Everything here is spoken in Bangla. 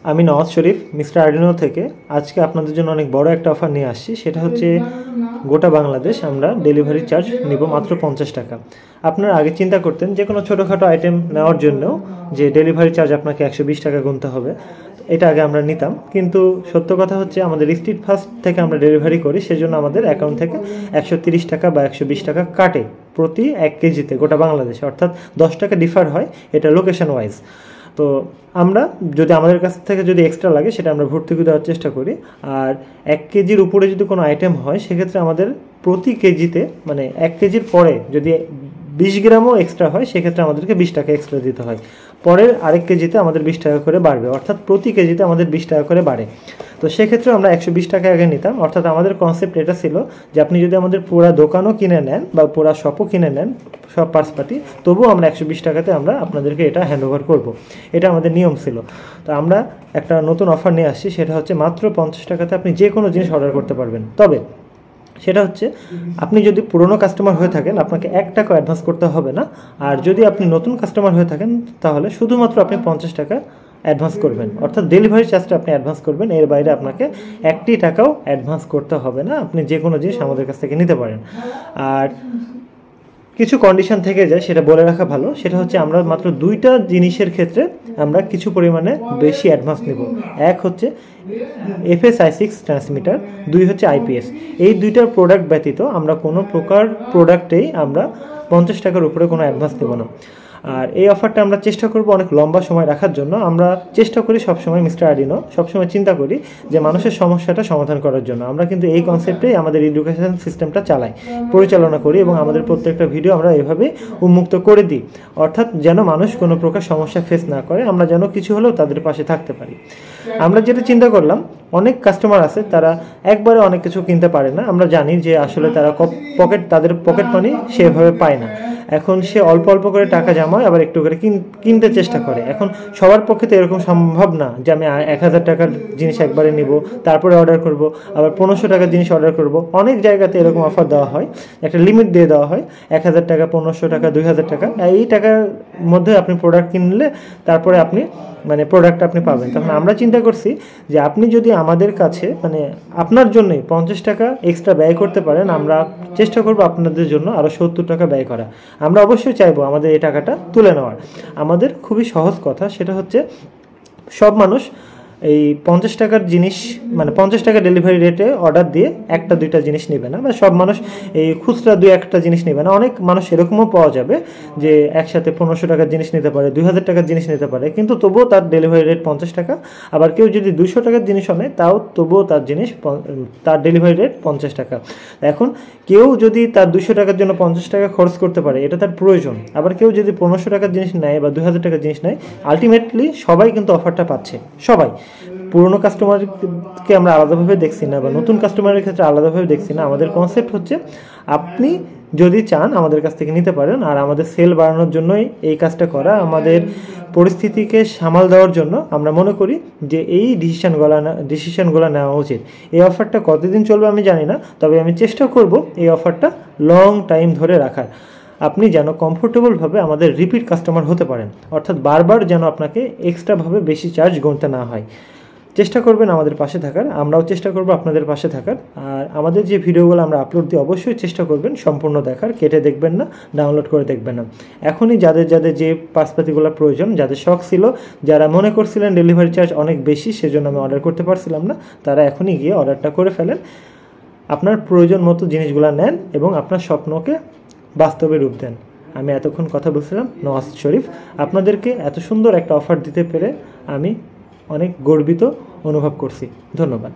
আমি নওয়াজ শরীফ মিস্টার আর্ডিনো থেকে আজকে আপনাদের জন্য অনেক বড় একটা অফার নিয়ে আসছি। সেটা হচ্ছে গোটা বাংলাদেশ আমরা ডেলিভারি চার্জ নিব মাত্র 50 টাকা। আপনারা আগে চিন্তা করতেন যে কোনো ছোটোখাটো আইটেম নেওয়ার জন্য যে ডেলিভারি চার্জ আপনাকে 120 টাকা গুনতে হবে, এটা আগে আমরা নিতাম। কিন্তু সত্য কথা হচ্ছে আমাদের স্ট্রিট ফাস্ট থেকে আমরা ডেলিভারি করি, সেজন্য আমাদের অ্যাকাউন্ট থেকে 130 টাকা বা 120 টাকা কাটে প্রতি 1 কেজিতে গোটা বাংলাদেশে, অর্থাৎ 10 টাকা ডিফার হয়, এটা লোকেশন ওয়াইজ। তো আমরা যদি আমাদের কাছ থেকে যদি এক্সট্রা লাগে সেটা আমরা ভর্তুকি দেওয়ার চেষ্টা করি। আর 1 কেজির উপরে যদি কোনো আইটেম হয় সেক্ষেত্রে আমাদের প্রতি কেজিতে মানে 1 কেজির পরে যদি 20 গ্রামও এক্সট্রা হয় সেক্ষেত্রে আমাদেরকে 20 টাকা এক্সট্রা দিতে হয়। পরের আরেক কেজিতে আমাদের 20 টাকা করে বাড়বে, অর্থাৎ প্রতি কেজিতে আমাদের 20 টাকা করে বাড়ে। তো সেক্ষেত্রে আমরা 120 টাকা আগে নিতাম, অর্থাৎ আমাদের কনসেপ্ট এটা ছিল যে আপনি যদি আমাদের পুরো দোকানও কিনে নেন বা পুরো শপও কিনে নেন, সব পার্টস পার্টি, তবুও আমরা 120 টাকাতে আমরা আপনাদেরকে এটা হ্যান্ড ওভার করবো, এটা আমাদের নিয়ম ছিল। তো আমরা একটা নতুন অফার নিয়ে আসছি, সেটা হচ্ছে মাত্র 50 টাকাতে আপনি যে কোনো জিনিস অর্ডার করতে পারবেন। তবে সেটা হচ্ছে আপনি যদি পুরনো কাস্টমার হয়ে থাকেন আপনাকে 1 টাকা অ্যাডভান্স করতে হবে না। আর যদি আপনি নতুন কাস্টমার হয়ে থাকেন তাহলে শুধুমাত্র আপনি 50 টাকা অ্যাডভান্স করবেন, অর্থাৎ ডেলিভারি চার্জটা আপনি অ্যাডভান্স করবেন। এর বাইরে আপনাকে 1টি টাকাও অ্যাডভান্স করতে হবে না, আপনি যে কোনো জিনিস আমাদের কাছ থেকে নিতে পারেন। আর কিছু কন্ডিশন থেকে যায়, সেটা বলে রাখা ভালো। সেটা হচ্ছে আমরা মাত্র 2টা জিনিসের ক্ষেত্রে আমরা কিছু পরিমাণে বেশি অ্যাডভান্স নেব। এক হচ্ছে FSI6 ট্রান্সমিটার, 2 হচ্ছে IPS। এই 2টার প্রোডাক্ট ব্যতীত আমরা কোনো প্রকার প্রোডাক্টেই আমরা 50 টাকার উপরে কোনো অ্যাডভান্স নেব না। আর এই অফারটা আমরা চেষ্টা করব অনেক লম্বা সময় রাখার জন্য। আমরা চেষ্টা করি সবসময় মিস্টার আর্ডিনো সবসময় চিন্তা করি যে মানুষের সমস্যাটা সমাধান করার জন্য। আমরা কিন্তু এই কনসেপ্টেই আমাদের এডুকেশন সিস্টেমটা চালাই, পরিচালনা করি এবং আমাদের প্রত্যেকটা ভিডিও আমরা এভাবে উন্মুক্ত করে দিই, অর্থাৎ যেন মানুষ কোনো প্রকার সমস্যা ফেস না করে, আমরা যেন কিছু হলেও তাদের পাশে থাকতে পারি। আমরা যেটা চিন্তা করলাম, অনেক কাস্টমার আছে তারা একবারে অনেক কিছু কিনতে পারে না। আমরা জানি যে আসলে তারা তাদের পকেট মানি সেভাবে পায় না। এখন সে অল্প অল্প করে টাকা জমায়, আবার একটু করে কিনতে চেষ্টা করে। এখন সবার পক্ষে তো এরকম সম্ভব না যে আমি 1000 টাকার জিনিস একবারে নিব, তারপরে অর্ডার করব, আবার 1500 টাকার জিনিস অর্ডার করব। অনেক জায়গাতে এরকম অফার দেওয়া হয়, একটা লিমিট দিয়ে দেওয়া হয় 1000 টাকা, 1500 টাকা, 2000 টাকা। এই টাকার মধ্যে আপনি প্রোডাক্ট কিনলে তারপরে আপনি মানে প্রোডাক্ট আপনি পাবেন। তখন আমরা চিন্তা করছি যে আপনি যদি আমাদের কাছে মানে আপনার জন্যই 50 টাকা এক্সট্রা ব্যয় করতে পারেন, আমরা চেষ্টা করব আপনাদের জন্য আরও 70 টাকা ব্যয় করা। আমরা অবশ্যই চাইবো আমাদের এই টাকাটা তুলে নেওয়ার। আমাদের খুবই সহজ কথা, সেটা হচ্ছে সব মানুষ এই 50 টাকার জিনিস মানে 50 টাকা ডেলিভারি রেটে অর্ডার দিয়ে 1-2টা জিনিস নেবে না, বা সব মানুষ এই খুচরা 2-1টা জিনিস নেবে না। অনেক মানুষ এরকমও পাওয়া যাবে যে একসাথে 1500 টাকার জিনিস নিতে পারে, 2000 টাকার জিনিস নিতে পারে, কিন্তু তবুও তার ডেলিভারি রেট 50 টাকা। আবার কেউ যদি 200 টাকার জিনিসও নেয় তাও তবুও তার ডেলিভারি রেট 50 টাকা। এখন কেউ যদি তার 200 টাকার জন্য 50 টাকা খরচ করতে পারে, এটা তার প্রয়োজন। আবার কেউ যদি 1500 টাকার জিনিস নেয় বা 2000 টাকার জিনিস নেয়, আলটিমেটলি সবাই কিন্তু অফারটা পাচ্ছে, সবাই। পুরনো কাস্টমারকে আমরা আলাদাভাবে দেখছি না, বা নতুন কাস্টমারের ক্ষেত্রে আলাদাভাবে দেখছি না। আমাদের কনসেপ্ট হচ্ছে আপনি যদি চান আমাদের কাছ থেকে নিতে পারেন। আর আমাদের সেল বাড়ানোর জন্যই এই কাজটা করা, আমাদের পরিস্থিতিকে সামাল দেওয়ার জন্য আমরা মনে করি যে এই ডিসিশনগুলো নেওয়া উচিত। এই অফারটা কতদিন চলবে আমি জানি না, তবে আমি চেষ্টা করব এই অফারটা লং টাইম ধরে রাখার। আপনি যেন কমফোর্টেবলভাবে আমাদের রিপিট কাস্টমার হতে পারেন, অর্থাৎ বারবার যেন আপনাকে এক্সট্রাভাবে বেশি চার্জ গুনতে না হয়। চেষ্টা করবেন আমাদের পাশে থাকার, আমরাও চেষ্টা করব আপনাদের পাশে থাকার। আর আমাদের যে ভিডিওগুলো আমরা আপলোড দিই অবশ্যই চেষ্টা করবেন সম্পূর্ণ দেখার, কেটে দেখবেন না, ডাউনলোড করে দেখবেন না। এখনই যাদের যে পার্টসপাতিগুলো প্রয়োজন, যাদের শখ ছিল, যারা মনে করছিলেন ডেলিভারি চার্জ অনেক বেশি সেজন্য আমি অর্ডার করতে পারছিলাম না, তারা এখনই গিয়ে অর্ডারটা করে ফেলেন। আপনার প্রয়োজন মতো জিনিসগুলো নেন এবং আপনার স্বপ্নকে বাস্তবে রূপ দেন। আমি এতক্ষণ কথা বলছিলাম নওয়াজ শরীফ। আপনাদেরকে এত সুন্দর একটা অফার দিতে পেরে আমি অনেক গর্বিত অনুভব করছি। ধন্যবাদ।